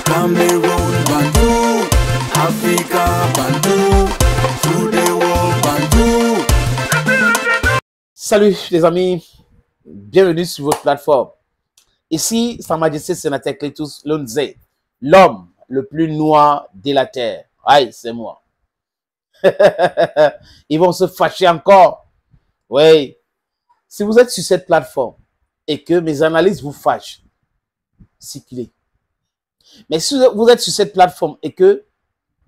Cameroun Bandou, Africa Bandou, through the world Bandou. Salut les amis, bienvenue sur votre plateforme. Ici, Sa Majesté Sénateur Cletus Lonze, l'homme le plus noir de la terre. Aïe, c'est moi. Ils vont se fâcher encore. Oui. Si vous êtes sur cette plateforme et que mes analyses vous fâchent, circulez. Mais si vous êtes sur cette plateforme et que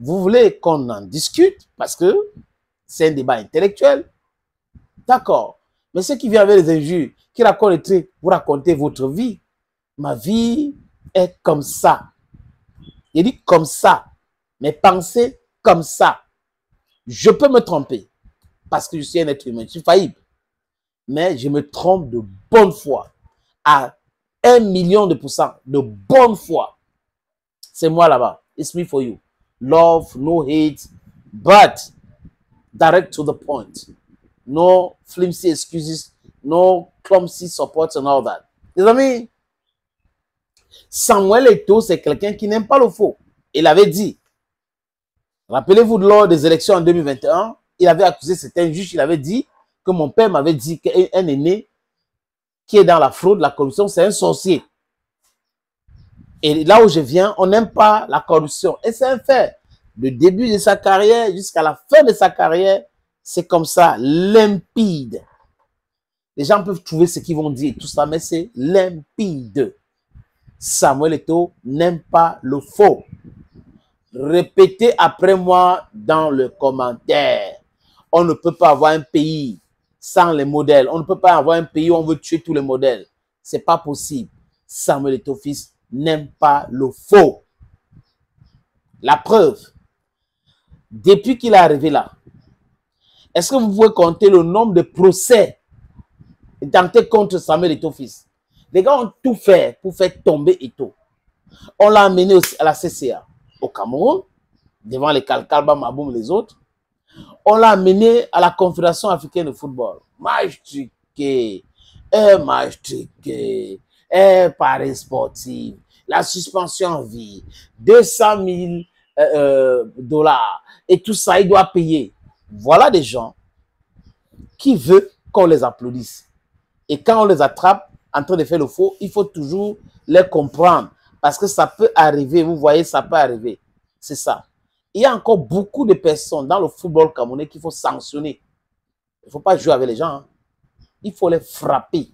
vous voulez qu'on en discute, parce que c'est un débat intellectuel, d'accord. Mais ceux qui viennent avec les injures, qui racontent les trucs, vous racontez votre vie. Ma vie est comme ça. Il dit comme ça. Mes pensées comme ça. Je peux me tromper. Parce que je suis un être humain. Je suis faillible. Mais je me trompe de bonne foi. À 1 million de pourcents de bonne foi. C'est moi là-bas. It's me for you. Love, no hate, but direct to the point. No flimsy excuses, no clumsy support and all that. Les amis, Samuel Eto'o, c'est quelqu'un qui n'aime pas le faux. Il avait dit, rappelez-vous lors des élections en 2021, il avait accusé certains juges, il avait dit que mon père m'avait dit qu'un aîné qui est dans la fraude, la corruption, c'est un sorcier. Et là où je viens, on n'aime pas la corruption. Et c'est un fait. Du début de sa carrière jusqu'à la fin de sa carrière, c'est comme ça, limpide. Les gens peuvent trouver ce qu'ils vont dire, tout ça, mais c'est limpide. Samuel Eto'o n'aime pas le faux. Répétez après moi dans le commentaire. On ne peut pas avoir un pays sans les modèles. On ne peut pas avoir un pays où on veut tuer tous les modèles. C'est pas possible. Samuel Eto'o fils n'aime pas le faux. La preuve, depuis qu'il est arrivé là, est-ce que vous pouvez compter le nombre de procès tentés contre Samuel Eto'o fils? Les gars ont tout fait pour faire tomber Eto'o. On l'a amené à la CCA, au Cameroun, devant les Kalkalba, Maboum et les autres. On l'a amené à la Confédération africaine de football. Match truqué, paris sportif, la suspension en vie, 200 000 dollars, et tout ça, il doit payer. Voilà des gens qui veulent qu'on les applaudisse. Et quand on les attrape en train de faire le faux, il faut toujours les comprendre. Parce que ça peut arriver, vous voyez, ça peut arriver. C'est ça. Il y a encore beaucoup de personnes dans le football camerounais qu'il faut sanctionner. Il ne faut pas jouer avec les gens. Hein. Il faut les frapper.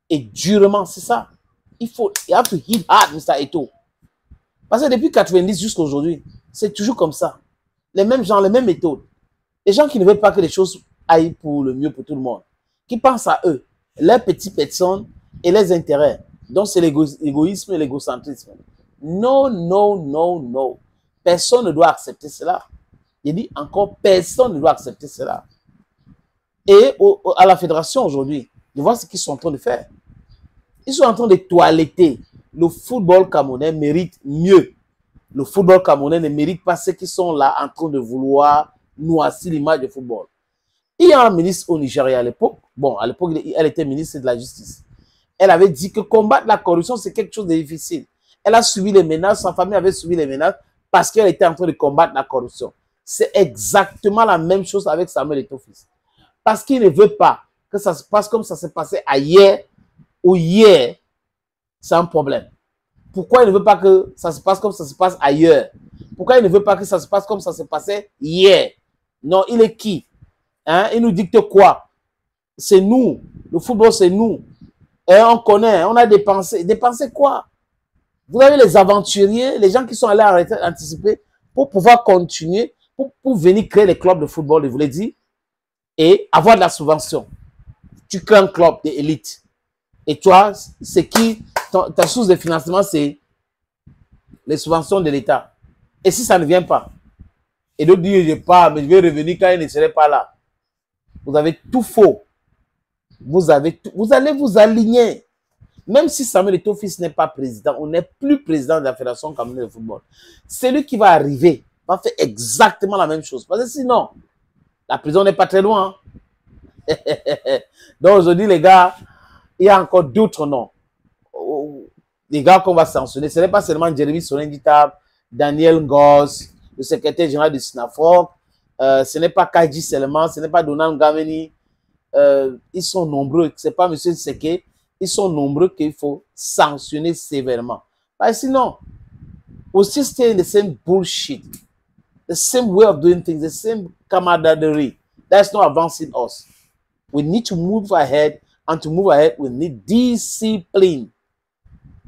Et durement, c'est ça. You have to hit hard, Mr. Eto'o. Parce que depuis 90 jusqu'à aujourd'hui, c'est toujours comme ça. Les mêmes gens, les mêmes méthodes. Les gens qui ne veulent pas que les choses aillent pour le mieux pour tout le monde. Qui pensent à eux, leurs petites personnes et leurs intérêts. Donc c'est l'égoïsme et l'égocentrisme. Non, non, non, non. Personne ne doit accepter cela. Il dit encore, personne ne doit accepter cela. Et à la fédération aujourd'hui, de voir ce qu'ils sont en train de faire. Ils sont en train de toiletter. Le football camerounais mérite mieux. Le football camerounais ne mérite pas ceux qui sont là en train de vouloir noircir l'image du football. Il y a un ministre au Nigeria à l'époque. Bon, à l'époque, elle était ministre de la Justice. Elle avait dit que combattre la corruption, c'est quelque chose de difficile. Elle a subi les menaces, sa famille avait subi les menaces parce qu'elle était en train de combattre la corruption. C'est exactement la même chose avec Samuel Eto'o fils. Parce qu'il ne veut pas que ça se passe comme ça s'est passé ailleurs ou hier, c'est un problème. Pourquoi il ne veut pas que ça se passe comme ça se passe ailleurs? Pourquoi il ne veut pas que ça se passe comme ça se passait hier? Non, il est qui? Hein? Il nous dicte quoi? C'est nous. Le football, c'est nous. Et on connaît, on a dépensé. Dépensé quoi? Vous avez les aventuriers, les gens qui sont allés à la retraite anticipée pour pouvoir continuer, pour venir créer les clubs de football, je vous l'ai dit, et avoir de la subvention. Tu crées un club d'élite. Et toi, c'est qui? Ta source de financement, c'est les subventions de l'État. Et si ça ne vient pas? Et d'autres disent, je pars, mais je vais revenir quand il ne serait pas là. Vous avez tout faux. Vous allez vous aligner. Même si Samuel Eto'o fils n'est pas président, on n'est plus président de la Fédération camerounaise de football. Celui qui va arriver va faire exactement la même chose. Parce que sinon, la prison n'est pas très loin. Hein. Donc aujourd'hui, les gars, il y a encore d'autres noms. les gars qu'on va sanctionner, ce n'est pas seulement Jeremy Sonendita, Daniel Ngoz, le secrétaire général de SNAFOC, ce n'est pas Kaji seulement, ce n'est pas Donald Gameni, ils sont nombreux, ce n'est pas M. Seke, ils sont nombreux qu'il faut sanctionner sévèrement. But sinon, we'll still stay in the same bullshit, the same way of doing things, the same camaraderie. That's not advancing us. We need to move ahead, and to move ahead, we need discipline.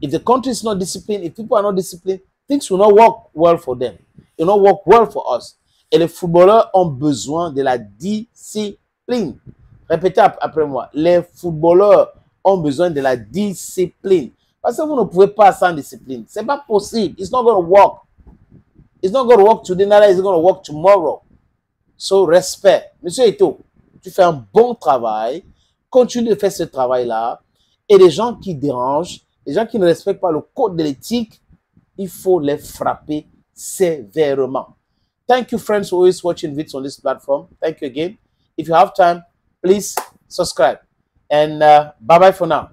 If the country is not disciplined, if people are not disciplined, things will not work well for them. It will not work well for us. Et les footballeurs ont besoin de la discipline. Répétez après moi. Les footballeurs ont besoin de la discipline. Parce que vous ne pouvez pas sans discipline. Ce n'est pas possible. It's not going to work. It's not going to work today, neither is it going to work tomorrow. So, respect. Monsieur Eto'o, tu fais un bon travail. Continue de faire ce travail-là. Et les gens qui dérangent, les gens qui ne respectent pas le code de l'éthique, il faut les frapper sévèrement. Thank you, friends, for always watching videos on this platform. Thank you again. If you have time, please subscribe. And bye-bye for now.